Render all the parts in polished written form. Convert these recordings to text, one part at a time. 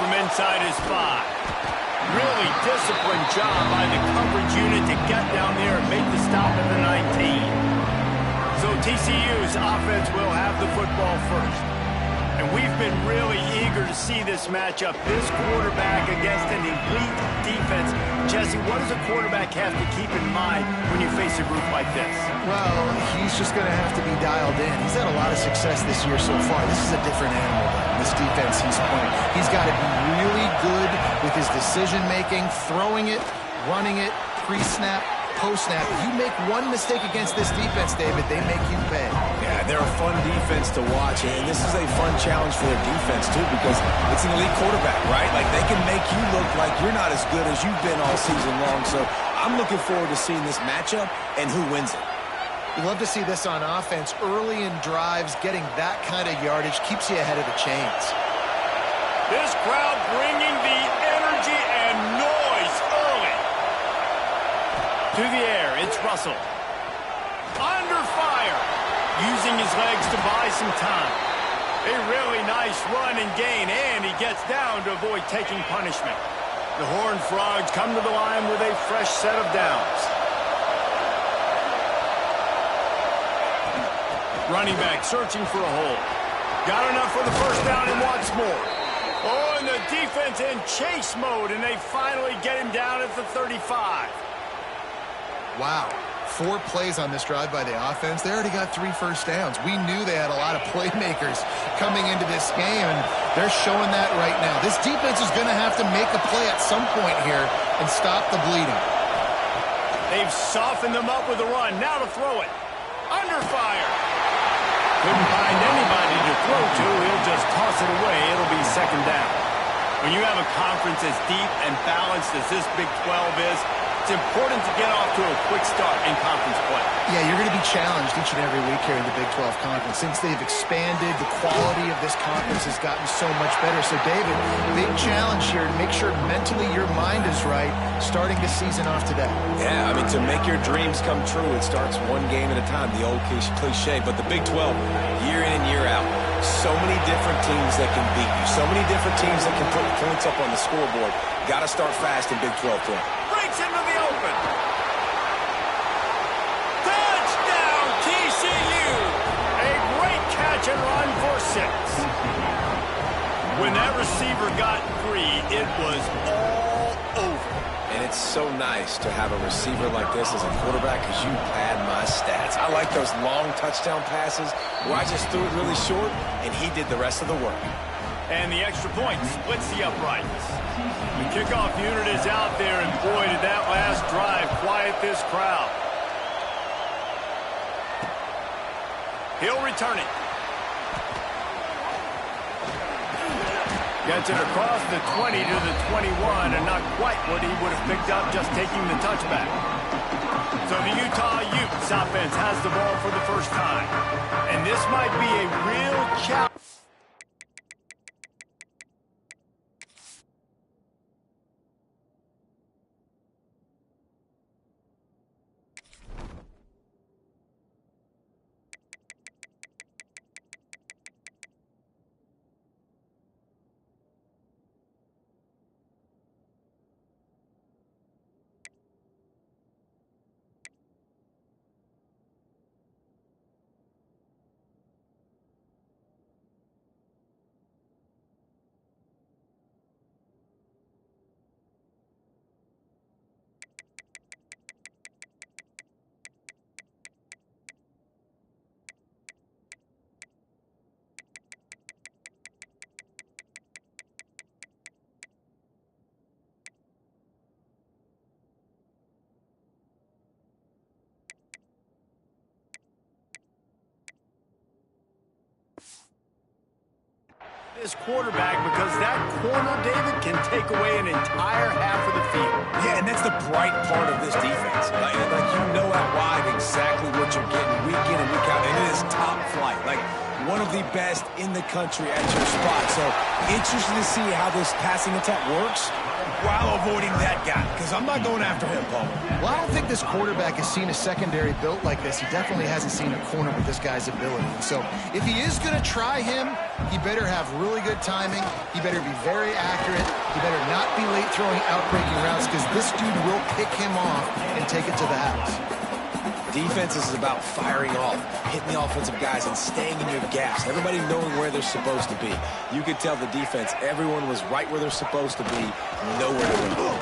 from inside his 5. Really disciplined job by the coverage unit to get down there and make the stop at the 19. So TCU's offense will have the football first. And we've been really eager to see this matchup. This quarterback against an elite defense. Jesse, what does a quarterback have to keep in mind when you face a group like this? Well, he's just going to have to be dialed in. He's had a lot of success this year so far. This is a different animal than this defense he's playing. He's got to be really good with his decision-making, throwing it, running it, pre-snap, post-snap. If you make one mistake against this defense, David, they make you pay. Yeah, they're a fun defense to watch, and this is a fun challenge for their defense, too, because it's an elite quarterback, right? Like, they can make you look like you're not as good as you've been all season long, so I'm looking forward to seeing this matchup and who wins it. You love to see this on offense. Early in drives, getting that kind of yardage keeps you ahead of the chains. This crowd bringing the energy and noise early. To the air, it's Russell. Under fire. Using his legs to buy some time. A really nice run and gain, and he gets down to avoid taking punishment. The Horned Frogs come to the line with a fresh set of downs. Running back searching for a hole. Got enough for the first down and wants more. Oh, and the defense in chase mode, and they finally get him down at the 35. Wow. 4 plays on this drive by the offense. They already got 3 first downs. We knew they had a lot of playmakers coming into this game, and they're showing that right now. This defense is going to have to make a play at some point here and stop the bleeding. They've softened them up with a run. Now to throw it. Under fire. Couldn't find anybody to throw to. He'll just toss it away. It'll be second down. When you have a conference as deep and balanced as this Big 12 is, it's important to get off to a quick start in conference play. Yeah, you're going to be challenged each and every week here in the Big 12 Conference. Since they've expanded, the quality of this conference has gotten so much better. So, David, big challenge here to make sure mentally your mind is right starting the season off today. Yeah, I mean, to make your dreams come true, it starts one game at a time, the old cliche. But the Big 12, year in and year out, so many different teams that can beat you, so many different teams that can put points up on the scoreboard. Got to start fast in Big 12 play. Breaks into the open. Touchdown, TCU. A great catch and run for 6. When that receiver got free, it was all over. And it's so nice to have a receiver like this as a quarterback because you pad my stats. I like those long touchdown passes where I just threw it really short and he did the rest of the work. And the extra point splits the uprights. The kickoff unit is out there, and boy, did that last drive quiet this crowd. He'll return it. Gets it across the 20 to the 21, and not quite what he would have picked up just taking the touchback. So the Utah Utes offense has the ball for the first time. And this might be a real challenge. This quarterback, because that corner, David, can take away an entire half of the field. Yeah, and that's the bright part of this defense. Like you know at wide exactly what you're getting week in and week out, and it is top flight. Like, one of the best in the country at your spot. So interested to see how this passing attack works while avoiding that guy, because I'm not going after him, Paul. Well, I don't think this quarterback has seen a secondary built like this. He definitely hasn't seen a corner with this guy's ability. And so if he is going to try him, he better have really good timing. He better be very accurate. He better not be late throwing out-breaking routes, because this dude will pick him off and take it to the house. Defense is about firing off, hitting the offensive guys, and staying in your gaps. Everybody knowing where they're supposed to be. You could tell the defense, everyone was right where they're supposed to be, nowhere to run.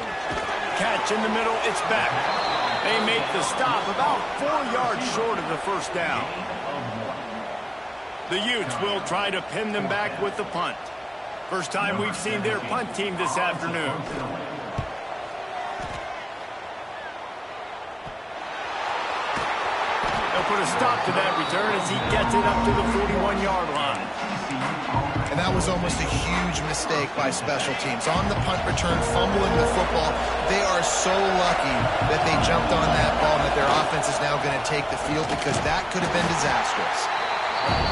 Catch in the middle, it's back. They make the stop about 4 yards short of the first down. The Utes will try to pin them back with the punt. First time we've seen their punt team this afternoon. Put a stop to that return as he gets it up to the 41-yard line. And that was almost a huge mistake by special teams. On the punt return, fumbling the football, they are so lucky that they jumped on that ball and that their offense is now going to take the field, because that could have been disastrous.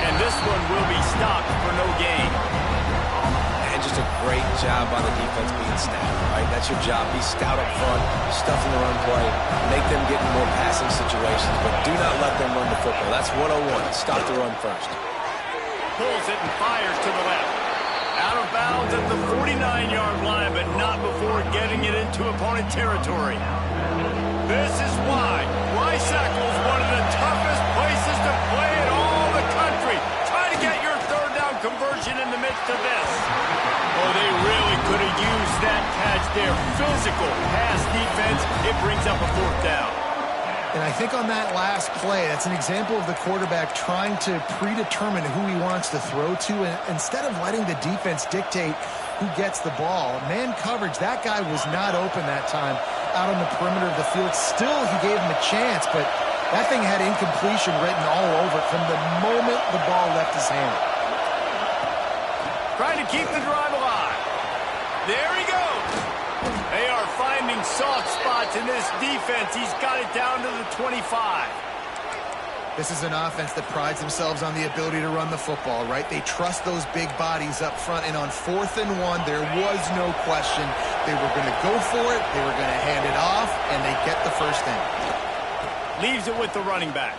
And this one will be stopped for no gain. And just a great job by the defense being stout, right? That's your job. Be stout up front, stuff in the run play, make them get in more passing situations, but do not let them run the football. That's 101. Stop the run first. Pulls it and fires to the left. Out of bounds at the 49-yard line, but not before getting it into opponent territory. This is why Lysacle is one of the toughest places to play in all the country. Try to get your third down conversion in the midst of this. Oh, they really could have used that catch there. Physical pass defense. It brings up a fourth down. And I think on that last play, that's an example of the quarterback trying to predetermine who he wants to throw to, and instead of letting the defense dictate who gets the ball. Man coverage, that guy was not open that time out on the perimeter of the field. Still, he gave him a chance, but that thing had incompletion written all over it from the moment the ball left his hand. Trying to keep the drive alive. There he goes. They are finding soft spots in this defense. He's got it down to the 25. This is an offense that prides themselves on the ability to run the football, right? They trust those big bodies up front, and on 4th and 1, there was no question. They were going to go for it, they were going to hand it off, and they get the first down. Leaves it with the running back.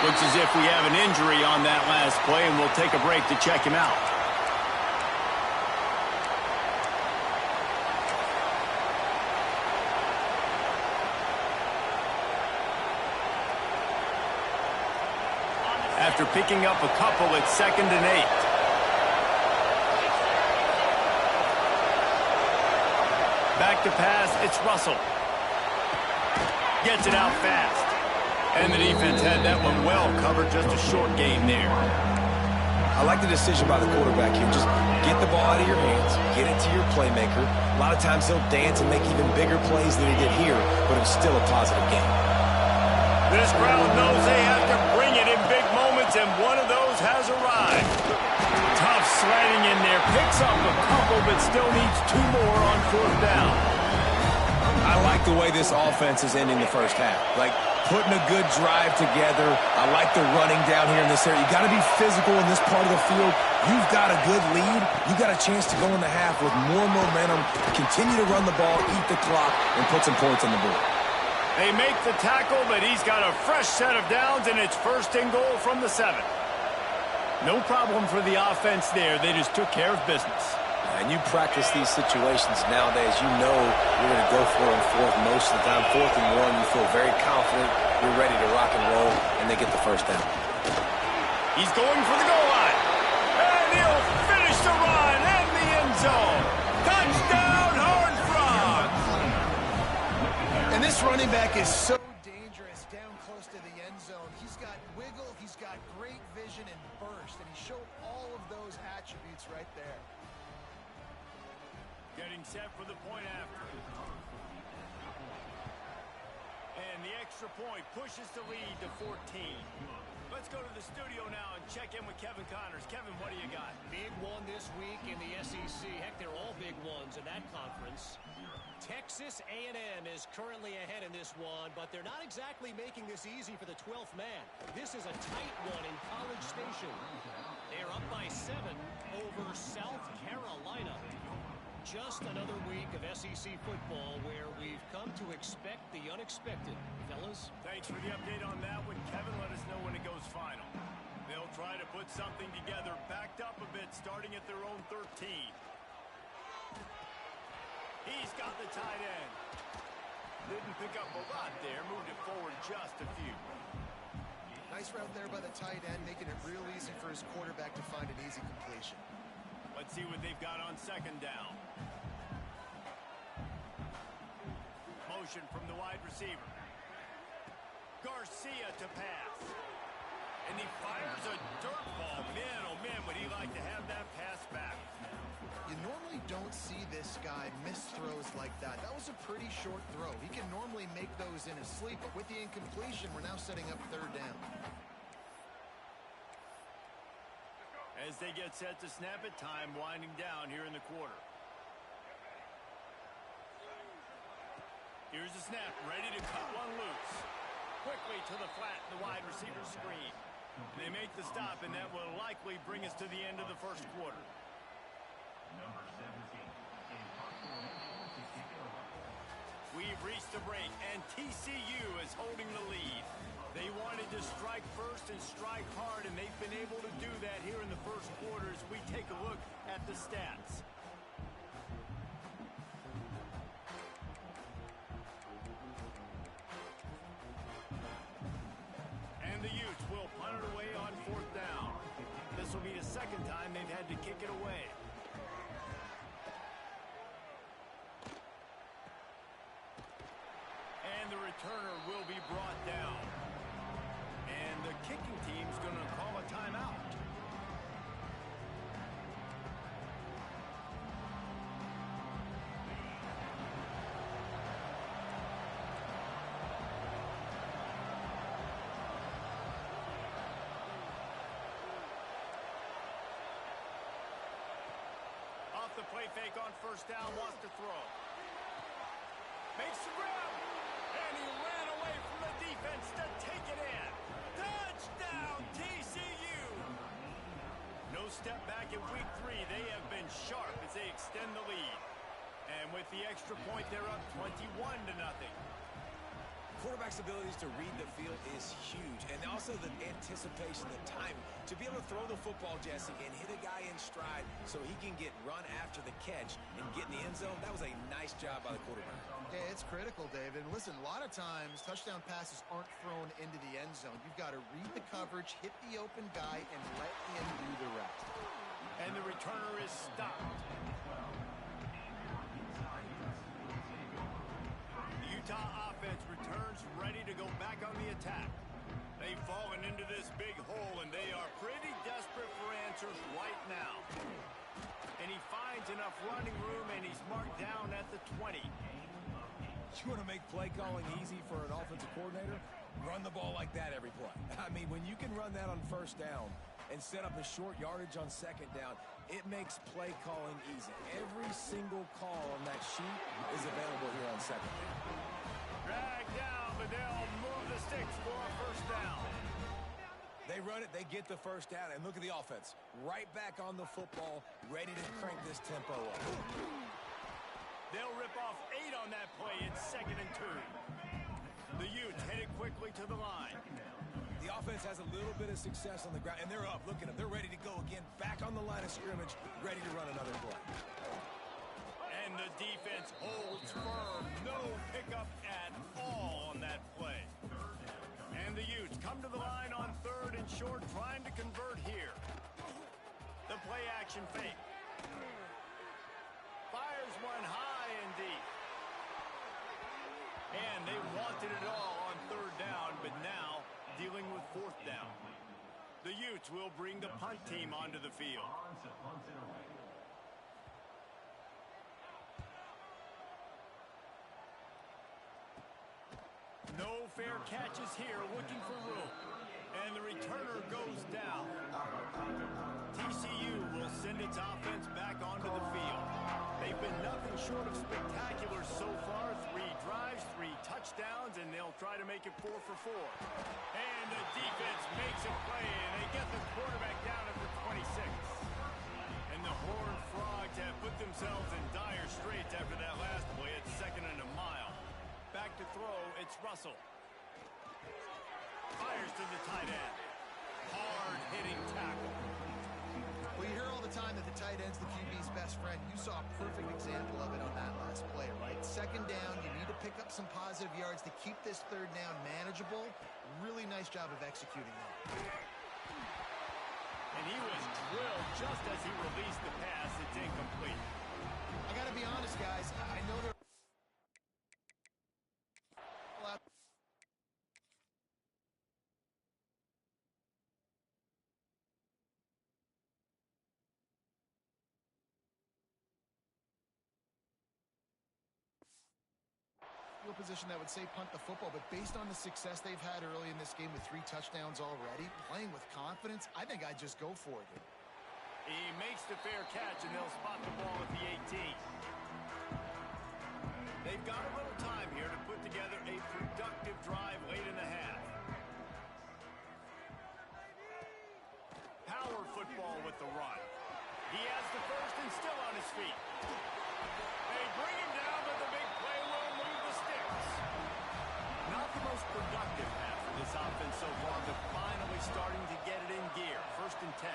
Looks as if we have an injury on that last play, and we'll take a break to check him out. After picking up a couple at 2nd and 8. Back to pass, it's Russell. Gets it out fast. And the defense had that one well covered, just a short game there. I like the decision by the quarterback here. Just get the ball out of your hands, get it to your playmaker. A lot of times he'll dance and make even bigger plays than he did here, but it was still a positive game. This crowd knows they have to bring it in big moments, and one of those has arrived. Tough sledding in there, picks up a couple, but still needs 2 more on 4th down. I like the way this offense is ending the first half. Like, putting a good drive together. I like the running down here in this area. You got to be physical in this part of the field. You've got a good lead. You got a chance to go in the half with more momentum, continue to run the ball, eat the clock, and put some points on the board. They make the tackle, but he's got a fresh set of downs, and it's 1st and goal from the 7. No problem for the offense there. They just took care of business. And you practice these situations nowadays. You know you're going to go for it on 4th most of the time. 4th and 1, you feel very confident. You're ready to rock and roll, and they get the first down. He's going for the goal line. And he'll finish the run in the end zone. Touchdown, Horned Frogs! And this running back is so dangerous down close to the end zone. He's got wiggle, he's got great vision and burst, and he showed all of those attributes right there. Getting set for the point after. And the extra point pushes the lead to 14. Let's go to the studio now and check in with Kevin Connors. Kevin, what do you got? Big one this week in the SEC. Heck, they're all big ones in that conference. Texas A&M is currently ahead in this one, but they're not exactly making this easy for the 12th man. This is a tight one in College Station. They are up by 7 over South Carolina. Just another week of SEC football where we've come to expect the unexpected. Fellas? Thanks for the update on that one. Kevin, let us know when it goes final. They'll try to put something together, backed up a bit, starting at their own 13. He's got the tight end. Didn't pick up a lot there, moved it forward just a few. Nice route there by the tight end, making it real easy for his quarterback to find an easy completion. Let's see what they've got on second down. Motion from the wide receiver. Garcia to pass. And he fires a dirt ball. Man, oh man, would he like to have that pass back. You normally don't see this guy miss throws like that. That was a pretty short throw. He can normally make those in his sleep, but with the incompletion, we're now setting up third down. As they get set to snap it, time winding down here in the quarter. Here's the snap, ready to cut one loose. Quickly to the flat, the wide receiver screen. They make the stop, and that will likely bring us to the end of the first quarter. Number 17. We've reached the break, and TCU is holding the lead. They wanted to strike first and strike hard, and they've been able to do that here in the first quarter as we take a look at the stats. And the Utes will punt it away on fourth down. This will be the second time they've had to kick it away. And the returner will be brought down. And the kicking team's going to call a timeout. Off the play fake on first down, wants to throw. Makes the grab. And he ran away from the defense to take it in. Touchdown, TCU! No step back in week 3. They have been sharp as they extend the lead. And with the extra point, they're up 21-0. Quarterback's abilities to read the field is huge. And also the anticipation, the time to be able to throw the football, Jesse, and hit a guy in stride so he can get run after the catch and get in the end zone. That was a nice job by the quarterback. Yeah, it's critical, David. And listen, a lot of times touchdown passes aren't thrown into the end zone. You've got to read the coverage, hit the open guy, and let him do the rest. And the returner is stopped. The Utah offense returns ready to go back on the attack. They've fallen into this big hole, and they are pretty desperate for answers right now. And he finds enough running room, and he's marked down at the 20. You want to make play calling easy for an offensive coordinator? Run the ball like that every play. I mean, when you can run that on first down and set up a short yardage on second down, it makes play calling easy. Every single call on that sheet is available here on second down. Drag down, but they'll move the sticks for a first down. They run it, they get the first down, and look at the offense. Right back on the football, ready to crank this tempo up. They'll rip off 8 on that play. It's 2nd and 2. The Utes headed quickly to the line. The offense has a little bit of success on the ground, and they're up. Look at them. They're ready to go again, back on the line of scrimmage, ready to run another play. And the defense holds firm. No pickup at all on that play. And the Utes come to the line on 3rd and short, trying to convert here. The play action fake. Fires one high and deep. And they wanted it all on 3rd down, but now dealing with 4th down. The Utes will bring the punt team onto the field. No fair catches here, looking for room. And the returner goes down. TCU will send its offense back onto the field. They've been nothing short of spectacular so far. 3 drives, 3 touchdowns, and they'll try to make it 4 for 4. And the defense makes a play, and they get the quarterback down at the 26. And the Horned Frogs have put themselves in dire straits after that last play. It's 2nd and a mile. Back to throw, it's Russell. Fires to the tight end. Hard-hitting tackle. Well, you hear all the time that the tight end's the QB's best friend. You saw a perfect example of it on that last play, right? 2nd down, you need to pick up some positive yards to keep this 3rd down manageable. Really nice job of executing that. And he was drilled just as he released the pass. It's incomplete. I got to be honest, guys. I know they're... position that would say punt the football, but based on the success they've had early in this game with 3 touchdowns already, playing with confidence, I think I'd just go for it. He makes the fair catch, and they'll spot the ball at the 18. They've got a little time here to put together a productive drive late in the half. Power football with the run. He has the first and still on his feet. They bring him down, but the big play will move the sticks. Not the most productive half for this offense so far, but finally starting to get it in gear. 1st and 10.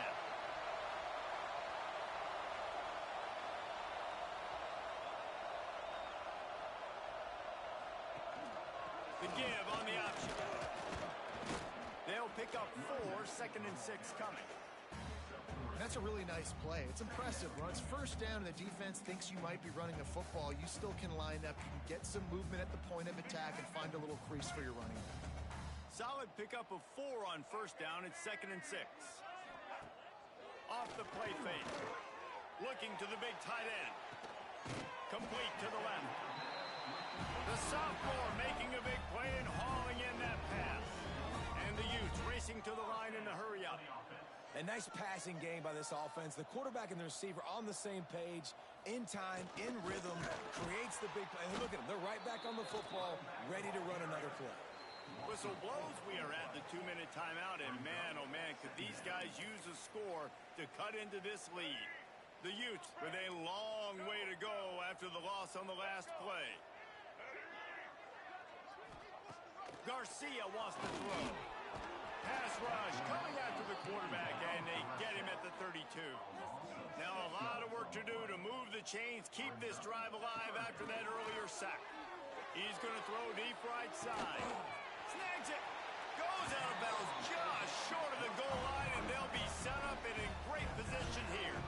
The give on the option. They'll pick up 4, 2nd and 6 coming. That's a really nice play. It's impressive. When it's 1st down and the defense thinks you might be running the football, you still can line up, you can get some movement at the point of attack and find a little crease for your running back. Solid pickup of 4 on 1st down. It's 2nd and 6. Off the play fake. Looking to the big tight end. Complete to the left. The sophomore making a big play and hauling in that pass. And the Utes racing to the line in the hurry up. A nice passing game by this offense. The quarterback and the receiver on the same page, in time, in rhythm, creates the big play. And look at them. They're right back on the football, ready to run another play. Whistle blows. We are at the 2-minute timeout. And man, oh man, could these guys use a score to cut into this lead. The Utes with a long way to go after the loss on the last play. Garcia wants to throw. Pass rush coming after the quarterback, and they get him at the 32. Now a lot of work to do to move the chains, keep this drive alive after that earlier sack. He's going to throw deep right side. Snags it. Goes out of bounds just short of the goal line, and they'll be set up and in great position here.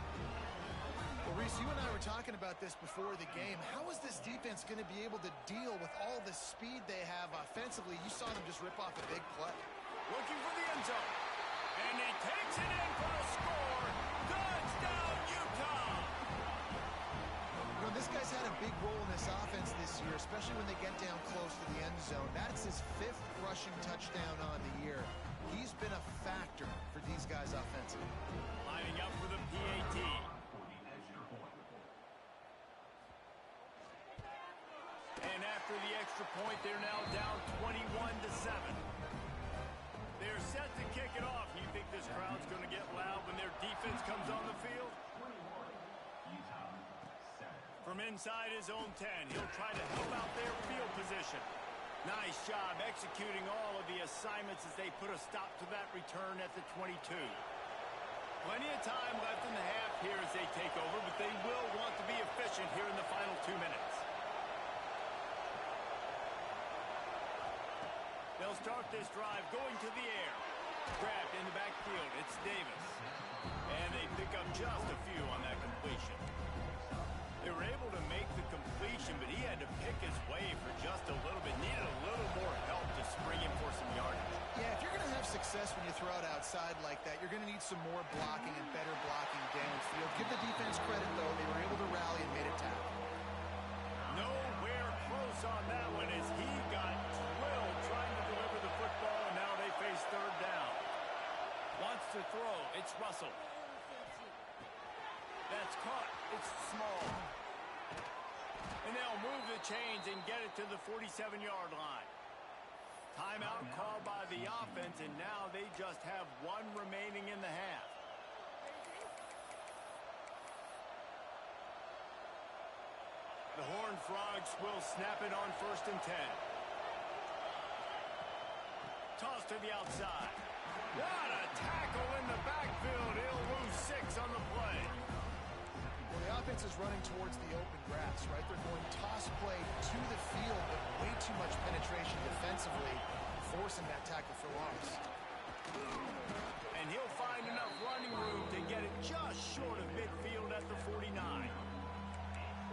Well, Reese, you and I were talking about this before the game. How is this defense going to be able to deal with all the speed they have offensively? You saw them just rip off a big play. Looking for the end zone. And he takes it in for a score. Touchdown, Utah! You know, this guy's had a big role in this offense this year, especially when they get down close to the end zone. That's his 5th rushing touchdown on the year. He's been a factor for these guys offensively. Lining up for the PAT. And after the extra point, they're now down 21-7. They're set to kick it off. You think this crowd's going to get loud when their defense comes on the field? From inside his own 10, he'll try to help out their field position. Nice job executing all of the assignments as they put a stop to that return at the 22. Plenty of time left in the half here as they take over, but they will want to be efficient here in the final 2 minutes. They'll start this drive going to the air. Grabbed in the backfield, it's Davis. And they pick up just a few on that completion. They were able to make the completion, but he had to pick his way for just a little bit. Needed a little more help to spring him for some yardage. Yeah, if you're going to have success when you throw it outside like that, you're going to need some more blocking and better blocking downfield. Give the defense credit, though. They were able to rally and made a tackle. Nowhere close on that one as he got drilled trying to deliver the football, and now they face 3rd down. Wants to throw. It's Russell. That's caught. It's Small. And they'll move the chains and get it to the 47-yard line. Timeout called by the offense, and now they just have one remaining in the half. The Horned Frogs will snap it on 1st and 10. Toss to the outside. What a tackle in the backfield. He'll lose 6 on the play. Well, the offense is running towards the open grass, right? They're going toss play to the field, but way too much penetration defensively, forcing that tackle for loss. And he'll find enough running room to get it just short of midfield at the 49.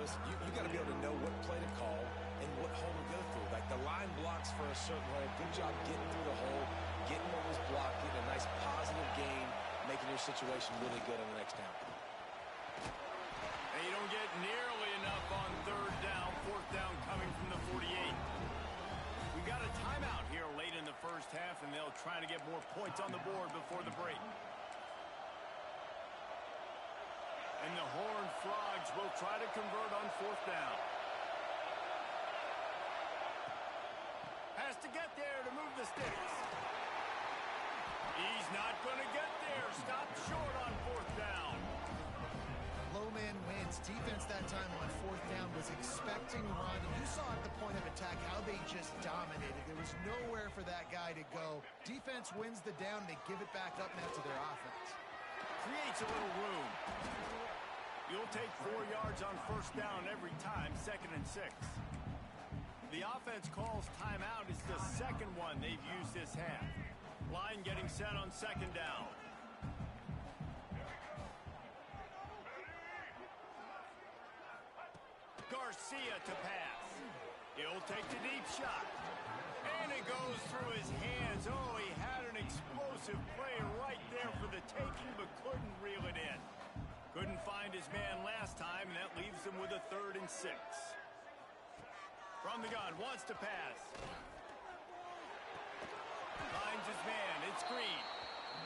Listen, you got to be able to know what play to call and what hole to go through. Like the line blocks for a certain hole. Good job getting through the hole, getting what was blocked, getting a nice positive gain, making your situation really good on the next down. And you don't get nearly enough on 3rd down, 4th down coming from the 48. We've got a timeout here late in the first half, and they'll try to get more points on the board before the break. And the Horned Frogs will try to convert on 4th down. Has to get there to move the sticks. He's not going to get there. Stopped short on 4th down. Low man wins. Defense that time on 4th down was expecting run. You saw at the point of attack how they just dominated. There was nowhere for that guy to go. Defense wins the down. They give it back up now to their offense. Creates a little room. You'll take 4 yards on 1st down every time, 2nd and 6. The offense calls timeout. It's the second one they've used this half. Line getting set on 2nd down. Garcia to pass. He'll take the deep shot. And it goes through his hands. Oh, he had an explosive play right there for the taking, but couldn't reel it in. Couldn't find his man last time, and that leaves him with a 3rd and 6. From the gun, wants to pass. Finds his man, it's Green.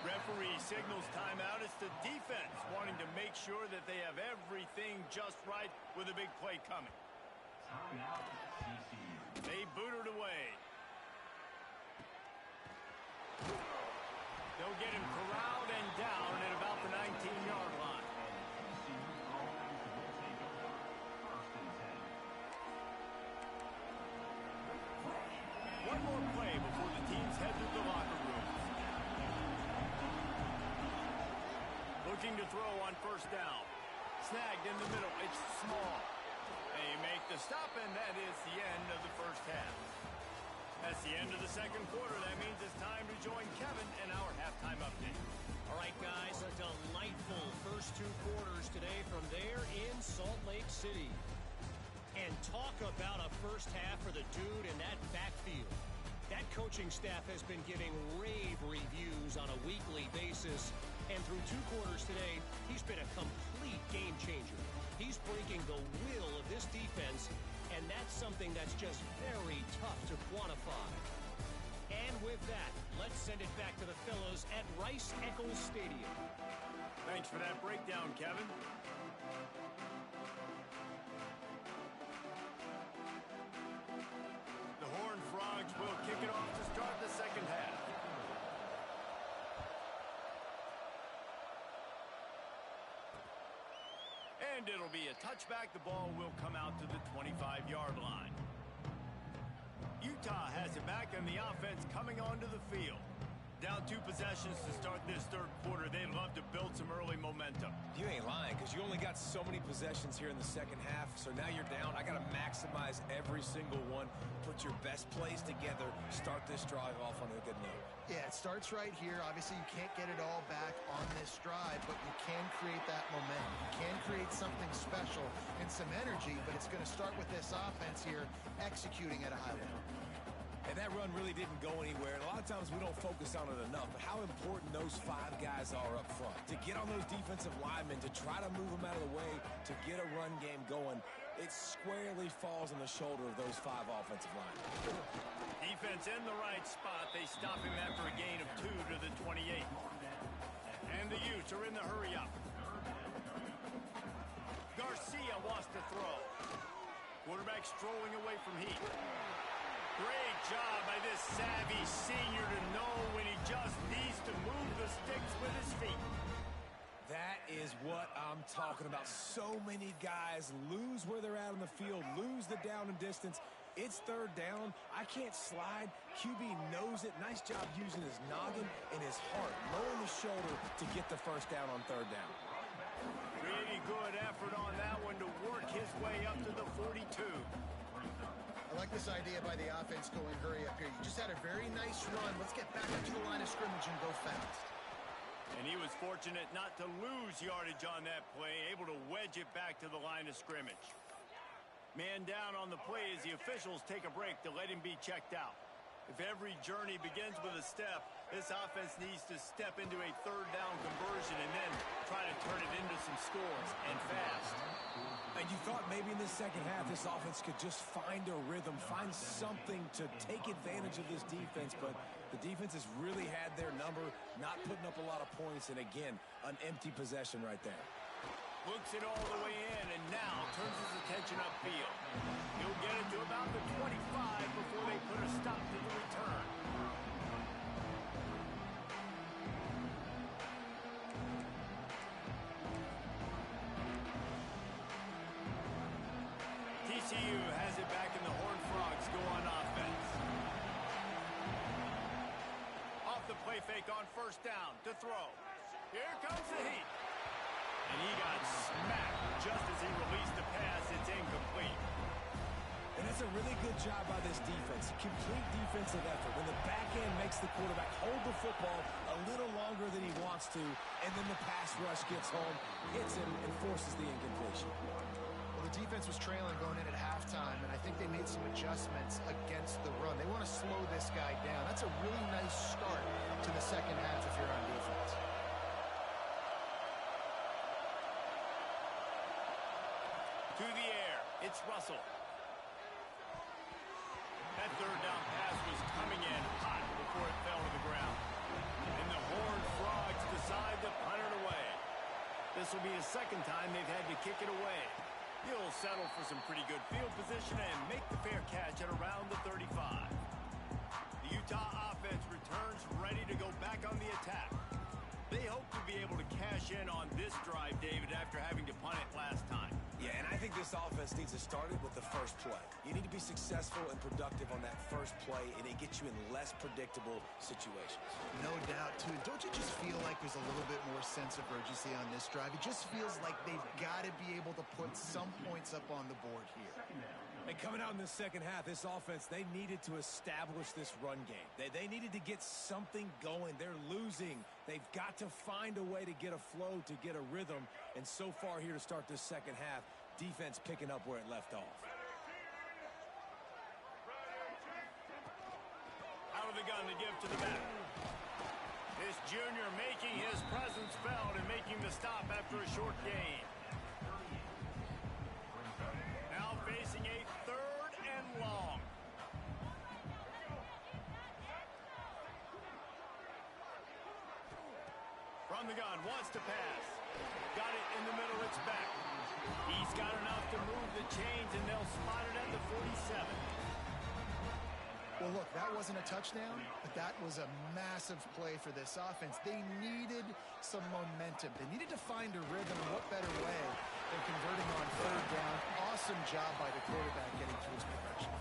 Referee signals timeout. It's the defense wanting to make sure that they have everything just right with a big play coming. Timeout, TCU. They boot it away. They'll get him corralled and down at about the 19-yard line. One more play before the teams head to the locker rooms. Looking to throw on 1st down. Snagged in the middle. It's small. They make the stop, and that is the end of the first half. That's the end of the second quarter. That means it's time to join Kevin in our halftime update. All right, guys, a delightful first 2 quarters today from there in Salt Lake City. And talk about a first half for the dude in that backfield. That coaching staff has been giving rave reviews on a weekly basis. And through 2 quarters today, he's been a complete game changer. He's breaking the will of this defense, and that's something that's just very tough to quantify. And with that, let's send it back to the fellows at Rice-Eccles Stadium. Thanks for that breakdown, Kevin. The Horned Frogs will kick it off to start the second half. And it'll be a touchback. The ball will come out to the 25-yard line. Utah has it back, and the offense coming onto the field. Down 2 possessions to start this third quarter. They'd love to build some early momentum. You ain't lying, because you only got so many possessions here in the second half, so now you're down. I got to maximize every single one, put your best plays together, start this drive off on a good note. Yeah, it starts right here. Obviously, you can't get it all back on this drive, but you can create that momentum. You can create something special and some energy, but it's going to start with this offense here executing at a high level. And that run really didn't go anywhere. And a lot of times we don't focus on it enough. But how important those 5 guys are up front. To get on those defensive linemen, to try to move them out of the way, to get a run game going, it squarely falls on the shoulder of those 5 offensive linemen. Defense in the right spot. They stop him after a gain of 2 to the 28. And the Utes are in the hurry up. Garcia wants to throw. Quarterback strolling away from heat. Great job by this savvy senior to know when he just needs to move the sticks with his feet. That is what I'm talking about. So many guys lose where they're at on the field, lose the down and distance. It's third down. I can't slide. QB knows it. Nice job using his noggin and his heart, lowering the shoulder to get the first down on third down. Pretty good effort on that one to work his way up to the 42. I like this idea by the offense going hurry up here. You just had a very nice run. Let's get back up to the line of scrimmage and go fast. And he was fortunate not to lose yardage on that play, able to wedge it back to the line of scrimmage. Man down on the play as the officials take a break to let him be checked out. If every journey begins with a step, this offense needs to step into a third down conversion and then try to turn it into some scores, and fast. And you thought maybe in the second half this offense could just find a rhythm, find something to take advantage of this defense, but the defense has really had their number, not putting up a lot of points, and again, an empty possession right there. Looks it all the way in, and now turns his attention upfield. He'll get it to about the 25 before they put a stop to the return. TCU has it back, and the Horned Frogs go on offense. Off the play fake on first down to throw. Here comes the heat. And he got smacked just as he released the pass. It's incomplete. And that's a really good job by this defense. Complete defensive effort. When the back end makes the quarterback hold the football a little longer than he wants to, and then the pass rush gets home, hits him, and forces the incompletion. Well, the defense was trailing going in at halftime, and I think they made some adjustments against the run. They want to slow this guy down. That's a really nice start to the second half if you're on defense. To the air, it's Russell. That third down pass was coming in hot before it fell to the ground. And the Horned Frogs decide to punt it away. This will be the second time they've had to kick it away. He'll settle for some pretty good field position and make the fair catch at around the 35. The Utah offense returns ready to go back on the attack. They hope to be able to cash in on this drive, David, after having to punt it last time. Yeah, and I think this offense needs to start it with the first play. You need to be successful and productive on that first play, and it gets you in less predictable situations. No doubt, too. Don't you just feel like there's a little bit more sense of urgency on this drive? It just feels like they've got to be able to put some points up on the board here. And coming out in the second half, this offense, they needed to establish this run game. They needed to get something going. They're losing. They've got to find a way to get a flow, to get a rhythm. And so far here to start this second half, defense picking up where it left off. Out of the gun to give to the back. This junior making his presence felt and making the stop after a short gain. Now facing a third and long. From the gun, wants to pass. Got it in the middle, it's back. He's got enough to move the chains, and they'll spot it at the 47. Well, look, that wasn't a touchdown, but that was a massive play for this offense. They needed some momentum. They needed to find a rhythm, and what better way than converting on third down. Awesome job by the quarterback getting through his progression.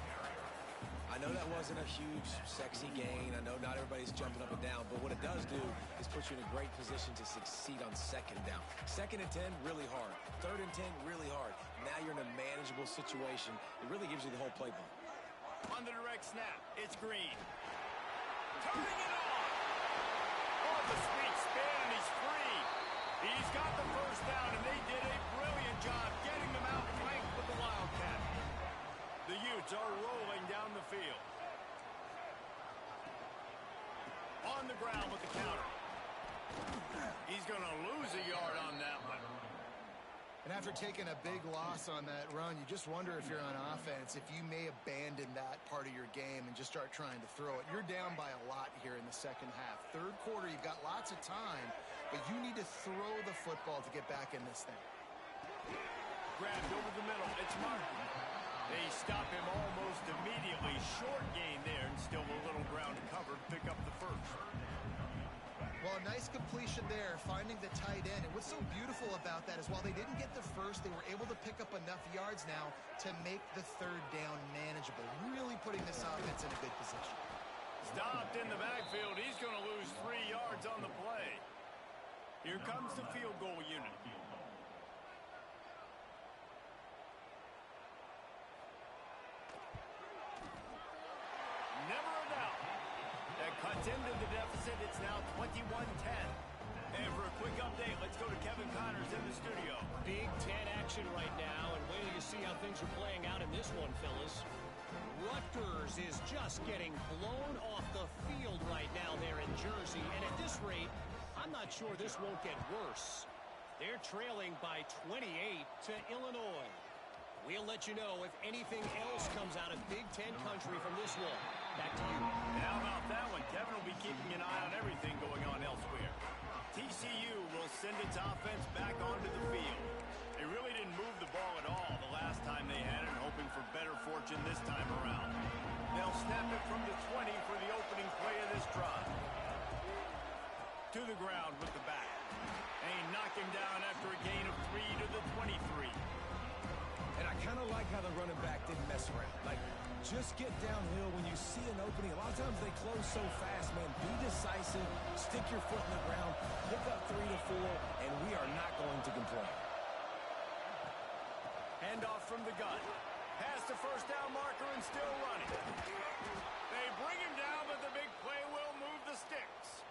I know that wasn't a huge, sexy gain. I know not everybody's jumping up and down, but what it does do is put you in a great position to succeed on second down. Second and 10, really hard. Third and 10, really hard. Now you're in a manageable situation. It really gives you the whole playbook. On the direct snap, it's Green. Turning it on! Oh, the sweet spin, and he's free. He's got the first down, and they did a brilliant job getting them out flanked with the Wildcat. The Utes are rolling down the field. On the ground with the counter. He's going to lose a yard on that one. And after taking a big loss on that run, you just wonder if you're on offense, if you may abandon that part of your game and just start trying to throw it. You're down by a lot here in the second half. Third quarter, you've got lots of time, but you need to throw the football to get back in this thing. Grabbed over the middle. It's Martin. They stop him almost immediately. Short gain there, and still a little ground covered. Pick up the first. Well, a nice completion there, finding the tight end. And what's so beautiful about that is while they didn't get the first, they were able to pick up enough yards now to make the third down manageable. Really putting this offense in a good position. Stopped in the backfield. He's going to lose 3 yards on the play. Here comes the field goal unit. Never a doubt. That cuts into the deficit. It's now 21-10. And for a quick update, let's go to Kevin Connors in the studio. Big Ten action right now, and wait till you see how things are playing out in this one, fellas. Rutgers is just getting blown off the field right now there in Jersey, and at this rate, I'm not sure this won't get worse. They're trailing by 28 to Illinois. We'll let you know if anything else comes out of Big Ten country from this one. Back to you. How about that one? Kevin will be keeping an eye on everything going on elsewhere. TCU will send its offense back onto the field. They really didn't move the ball at all the last time they had it, hoping for better fortune this time around. They'll snap it from the 20 for the opening play of this drive. To the ground with the back. And he knocked him down after a gain of 3 to the 23. And I kind of like how the running back didn't mess around. Like, just get downhill when you see an opening. A lot of times they close so fast, man. Be decisive, stick your foot in the ground, pick up 3 to 4, and we are not going to complain. Handoff from the gun. Past the first down marker and still running. They bring him down, but the big play will move the sticks.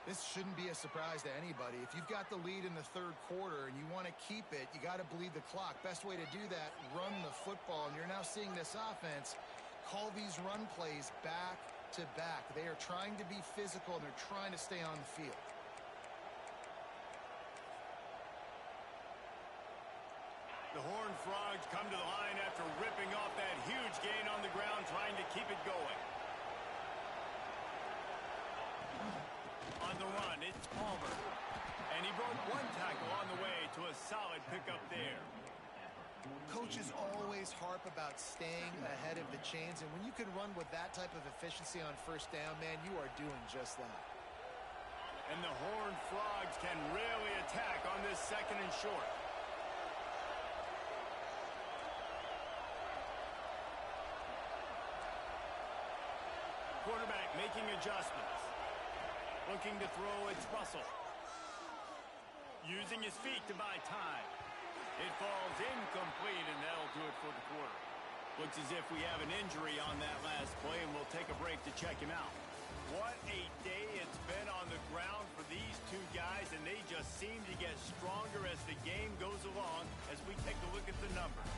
This shouldn't be a surprise to anybody. If you've got the lead in the third quarter and you want to keep it, you got to bleed the clock. Best way to do that, run the football. And you're now seeing this offense call these run plays back to back. They are trying to be physical, and they're trying to stay on the field. The Horned Frogs come to the line after ripping off that huge gain on the ground, trying to keep it going. On the run, it's Palmer. And he broke one tackle on the way to a solid pickup there. Coaches always harp about staying ahead of the chains, and when you can run with that type of efficiency on first down, man, you are doing just that. And the Horned Frogs can really attack on this second and short. Quarterback making adjustments. Looking to throw, it's Russell. Using his feet to buy time. It falls incomplete, and that'll do it for the quarter. Looks as if we have an injury on that last play, and we'll take a break to check him out. What a day it's been on the ground for these two guys, and they just seem to get stronger as the game goes along as we take a look at the numbers.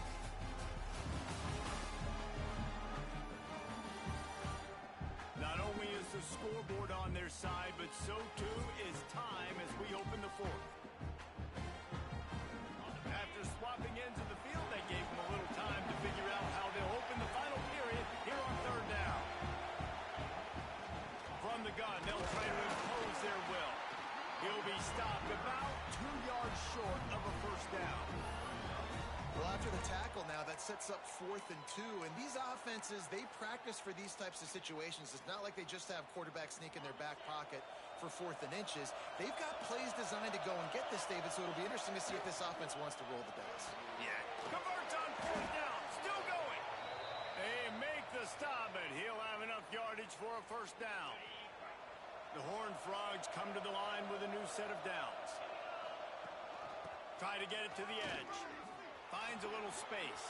Not only is the scoreboard on their side, but so too is time as we open the fourth. After swapping ends of the field, they gave them a little time to figure out how they'll open the final period here on third down. From the gun, they'll try to impose their will. He'll be stopped about 2 yards short of a first down. Well, after the tackle now, that sets up 4th and 2. And these offenses, they practice for these types of situations. It's not like they just have quarterbacks sneak in their back pocket for 4th and inches. They've got plays designed to go and get this, David, so it'll be interesting to see if this offense wants to roll the dice. Yeah, converts on 4th down, still going. They make the stop, but he'll have enough yardage for a first down. The Horned Frogs come to the line with a new set of downs. Try to get it to the edge. Finds a little space.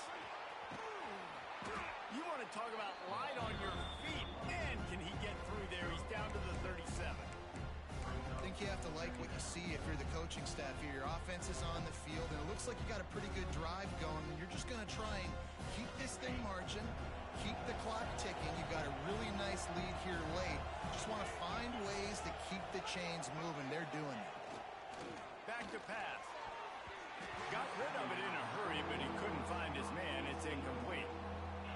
You want to talk about light on your feet. Man, can he get through there. He's down to the 37. I think you have to like what you see if you're the coaching staff here. Your offense is on the field, and it looks like you got a pretty good drive going. And you're just going to try and keep this thing marching, keep the clock ticking. You've got a really nice lead here late. Just want to find ways to keep the chains moving. They're doing it. Back to pass. Got rid of it in a hurry, but he couldn't find his man. It's incomplete.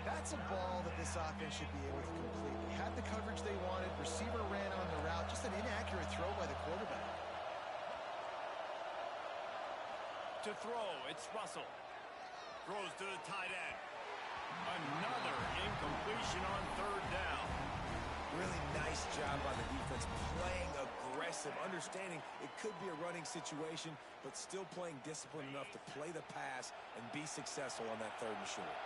That's a ball that this offense should be able to complete. They had the coverage they wanted. Receiver ran on the route. Just an inaccurate throw by the quarterback. To throw, it's Russell. Throws to the tight end. Another incompletion on third down. Really nice job by the defense playing aggressive, understanding it could be a running situation, but still playing disciplined enough to play the pass and be successful on that 3rd and short.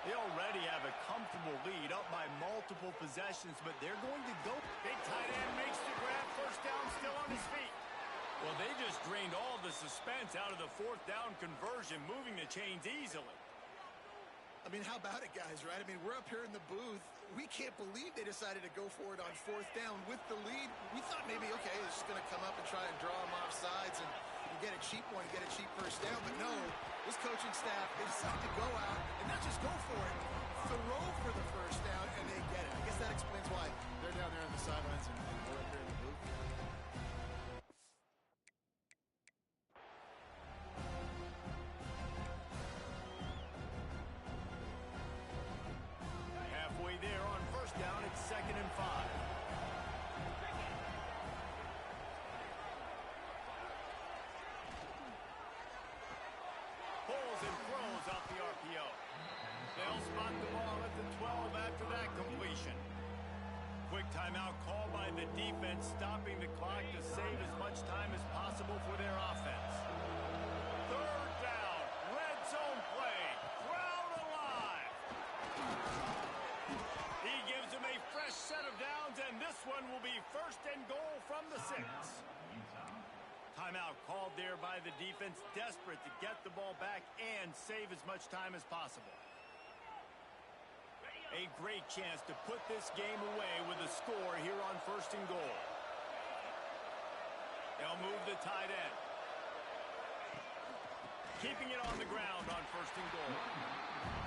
They already have a comfortable lead, up by multiple possessions, but they're going to go. Big tight end makes the grab, first down, still on his feet. Well, they just drained all the suspense out of the 4th down conversion, moving the chains easily. I mean, how about it, guys, right? I mean, we're up here in the booth. We can't believe they decided to go for it on 4th down with the lead. We thought maybe, okay, it's just going to come up and try and draw them off sides and get a cheap one, get a cheap first down. But no, this coaching staff, they decided to go out and not just go for it, throw for the first down, and they get it. I guess that explains why they're down there on the sidelines and we're up here in the booth. Halfway there on first down, it's 2nd and 5. Pulls and throws off the RPO. They'll spot the ball at the 12 after that completion. Quick timeout called by the defense, stopping the clock to save as much time as possible for their offense. 3rd down, red zone play, crowd alive. He gives them a fresh set of downs, and this one will be 1st and goal from the 6. Timeout called there by the defense, desperate to get the ball back and save as much time as possible. A great chance to put this game away with a score here on 1st and goal. They'll move the tight end. Keeping it on the ground on 1st and goal.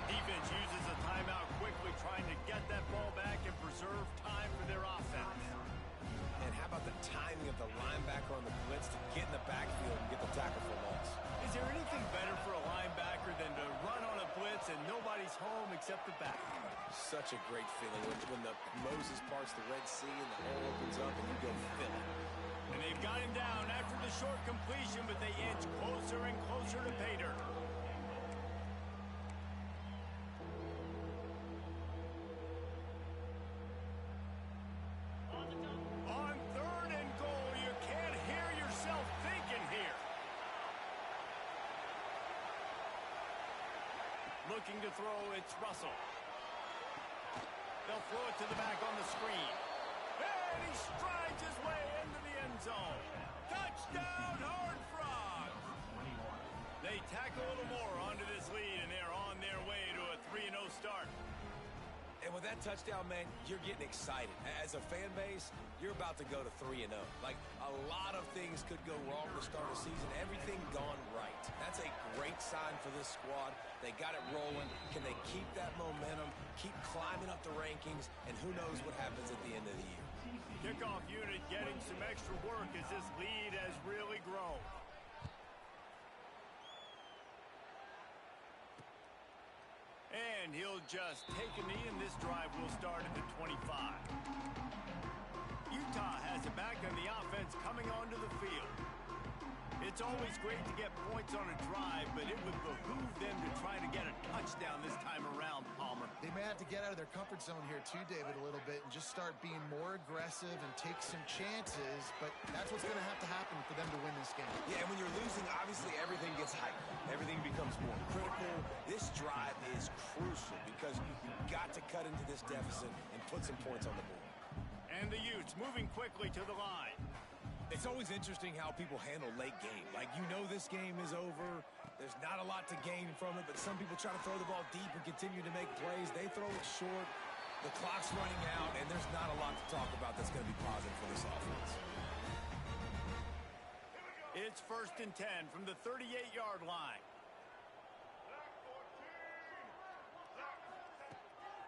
Defense uses a timeout quickly, trying to get that ball back and preserve time for their offense. And how about the timing of the linebacker on the blitz to get in the backfield and get the tackle for loss? Is there anything better for a linebacker than to run on a blitz and nobody's home except the back? Such a great feeling when the Moses parts the Red Sea and the hole opens up and you go fill it. And they've got him down after the short completion, but they inch closer and closer to pay dirt. On 3rd and goal, you can't hear yourself thinking here. Looking to throw, it's Russell. They'll throw it to the back on the screen. And he strides his way into the end zone. Touchdown, Horned Frogs! They tack a little more onto this lead, and they're on their way to a 3-0 start. And with that touchdown, man, you're getting excited. As a fan base, you're about to go to 3-0. Like, a lot of things could go wrong to start a season. Everything gone right. That's a great sign for this squad. They got it rolling. Can they keep that momentum, keep climbing up the rankings, and who knows what happens at the end of the year. Kickoff unit getting some extra work as this lead has really grown. And he'll just take a knee, and this drive will start at the 25. Utah has it back, and the offense coming onto the field. It's always great to get points on a drive, but it would behoove them to try to get a touchdown this time around, Palmer. They may have to get out of their comfort zone here too, David, a little bit and just start being more aggressive and take some chances, but that's what's going to have to happen for them to win this game. Yeah, and when you're losing, obviously everything gets heightened. Everything becomes more critical. This drive is crucial because you've got to cut into this deficit and put some points on the board. And the Utes moving quickly to the line. It's always interesting how people handle late game. Like, you know this game is over. There's not a lot to gain from it, but some people try to throw the ball deep and continue to make plays. They throw it short. The clock's running out, and there's not a lot to talk about that's going to be positive for this offense. It's 1st and 10 from the 38-yard line.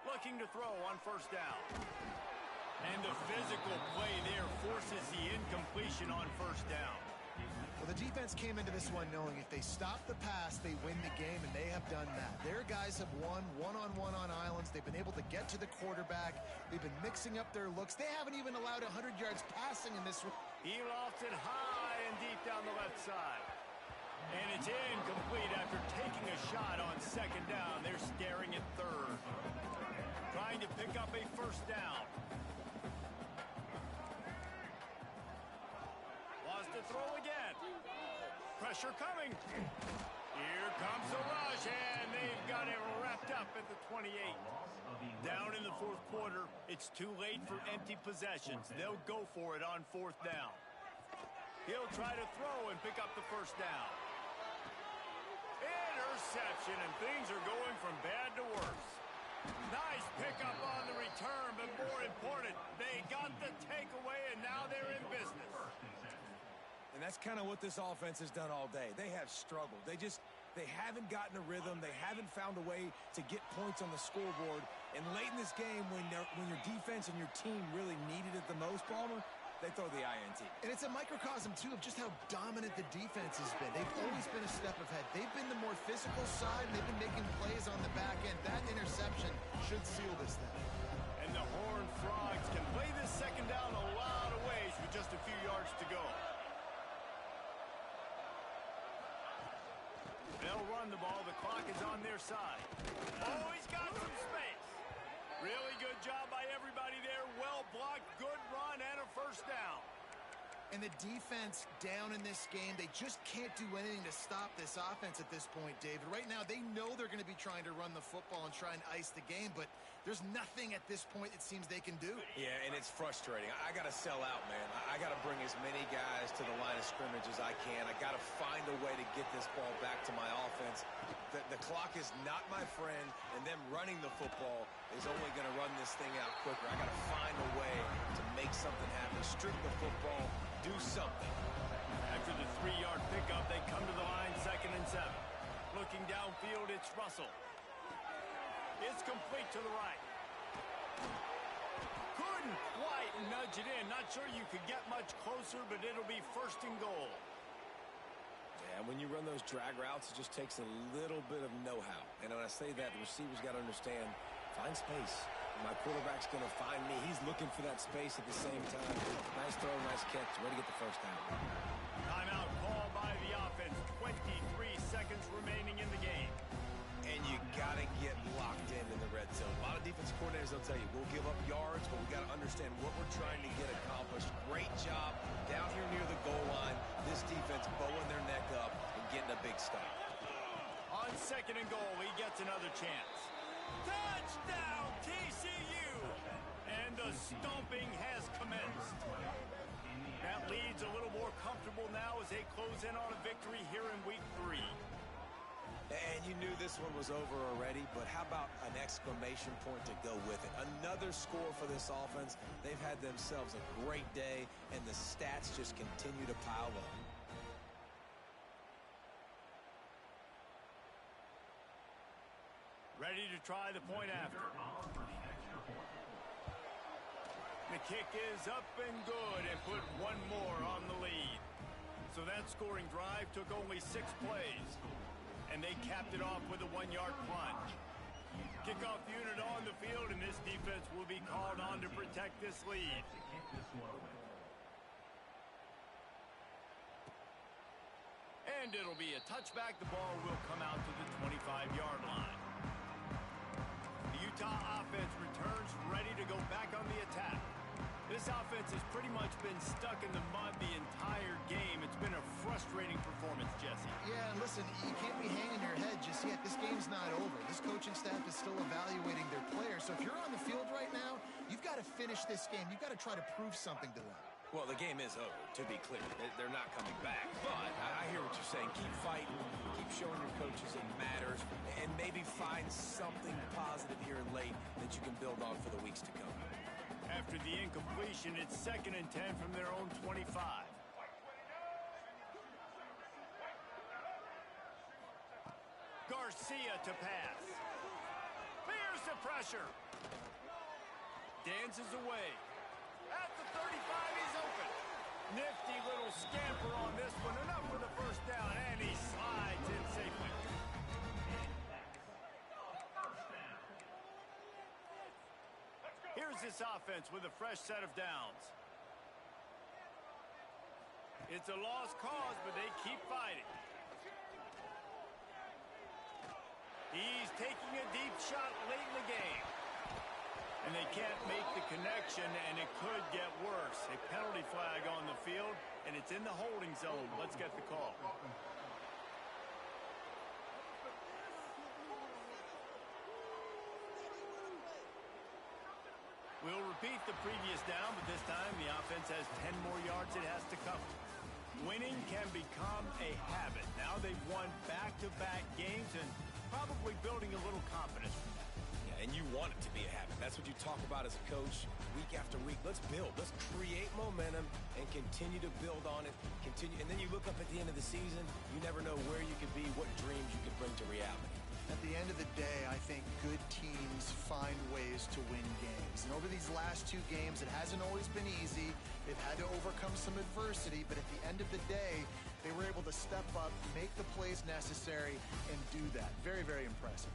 Looking to throw on 1st down. And the physical play there forces the incompletion on 1st down. Well, the defense came into this one knowing if they stop the pass, they win the game, and they have done that. Their guys have won one-on-one on islands. They've been able to get to the quarterback. They've been mixing up their looks. They haven't even allowed 100 yards passing in this one. He lofts it high and deep down the left side. And it's incomplete after taking a shot on second down. They're staring at third. Trying to pick up a first down. Wants to throw again. Pressure coming. Here comes the rush, and they've got it wrapped up at the 28. Down in the fourth quarter, it's too late for empty possessions. They'll go for it on fourth down. He'll try to throw and pick up the first down. Interception, and things are going from bad to worse. Nice pickup on the return, but more important, they got the takeaway, and now they're in business. And that's kind of what this offense has done all day. They have struggled. They haven't gotten a rhythm. They haven't found a way to get points on the scoreboard. And late in this game, when your defense and your team really needed it the most, Palmer, they throw the INT. And it's a microcosm, too, of just how dominant the defense has been. They've always been a step ahead. They've been the more physical side, and they've been making plays on the back end. That interception should seal this thing. And the Horned Frogs can play this second down a lot of ways with just a few yards to go. They'll run the ball. The clock is on their side. Oh, he's got some space. Really good job by everybody there. Well blocked, good run, and a first down. And the defense down in this game, they just can't do anything to stop this offense at this point, David. Right now, they know they're going to be trying to run the football and try and ice the game, but there's nothing at this point it seems they can do. Yeah, and it's frustrating. I got to sell out, man. I got to bring as many guys to the line of scrimmage as I can. I got to find a way to get this ball back to my offense. The clock is not my friend, and them running the football is only going to run this thing out quicker. I got to find a way to make something happen, strip the football, do something. After the 3-yard pickup, they come to the line 2nd and 7. Looking downfield, it's Russell. It's complete to the right. Couldn't quite nudge it in. Not sure you could get much closer, but it'll be 1st and goal. Yeah, when you run those drag routes, it just takes a little bit of know-how. And when I say that, the receivers got to understand, find space. My quarterback's going to find me. He's looking for that space at the same time. Nice throw, nice catch. Way to get the first down. Timeout called by the offense. 23 seconds remaining in the game. And you got to get locked in the red zone. A lot of defense coordinators, they'll tell you, we'll give up yards, but we got to understand what we're trying to get accomplished. Great job down here near the goal line. This defense bowing their neck up and getting a big stop. On 2nd and goal, he gets another chance. Touchdown, TCU! And the stomping has commenced. That lead's a little more comfortable now as they close in on a victory here in week 3. And you knew this one was over already, but how about an exclamation point to go with it? Another score for this offense. They've had themselves a great day, and the stats just continue to pile up. Ready to try the point after. The kick is up and good and put one more on the lead. So that scoring drive took only 6 plays. And they capped it off with a 1-yard plunge. Kickoff unit on the field, and this defense will be called on to protect this lead. And it'll be a touchback. The ball will come out to the 25-yard line. The Utah offense returns ready to go back on the attack. This offense has pretty much been stuck in the mud the entire game. It's been a frustrating performance, Jesse. Yeah, and listen, you can't be hanging your head just yet. This game's not over. This coaching staff is still evaluating their players. So if you're on the field right now, you've got to finish this game. You've got to try to prove something to them. Well, the game is over, to be clear. They're not coming back. But I hear what you're saying. Keep fighting. Keep showing your coaches it matters. And maybe find something positive here late that you can build on for the weeks to come. After the incompletion, it's 2nd and 10 from their own 25. Garcia to pass. Fears the pressure. Dances away. At the 35, he's open. Nifty little scamper on this one. Enough for the first down, and he slides in safely. Here's this offense with a fresh set of downs. It's a lost cause, but they keep fighting. He's taking a deep shot late in the game. And they can't make the connection, and it could get worse. A penalty flag on the field, and it's in the holding zone. Let's get the call. We'll repeat the previous down, but this time the offense has 10 more yards it has to cover. Winning can become a habit. Now they've won back-to-back games and probably building a little confidence from that. Yeah, and you want it to be a habit. That's what you talk about as a coach week after week. Let's build. Let's create momentum and continue to build on it. Continue, and then you look up at the end of the season, you never know where you could be, what dreams you could bring to reality. At the end of the day, I think good teams find ways to win games. And over these last 2 games, it hasn't always been easy. They've had to overcome some adversity, but at the end of the day, they were able to step up, make the plays necessary, and do that. Very, very impressive.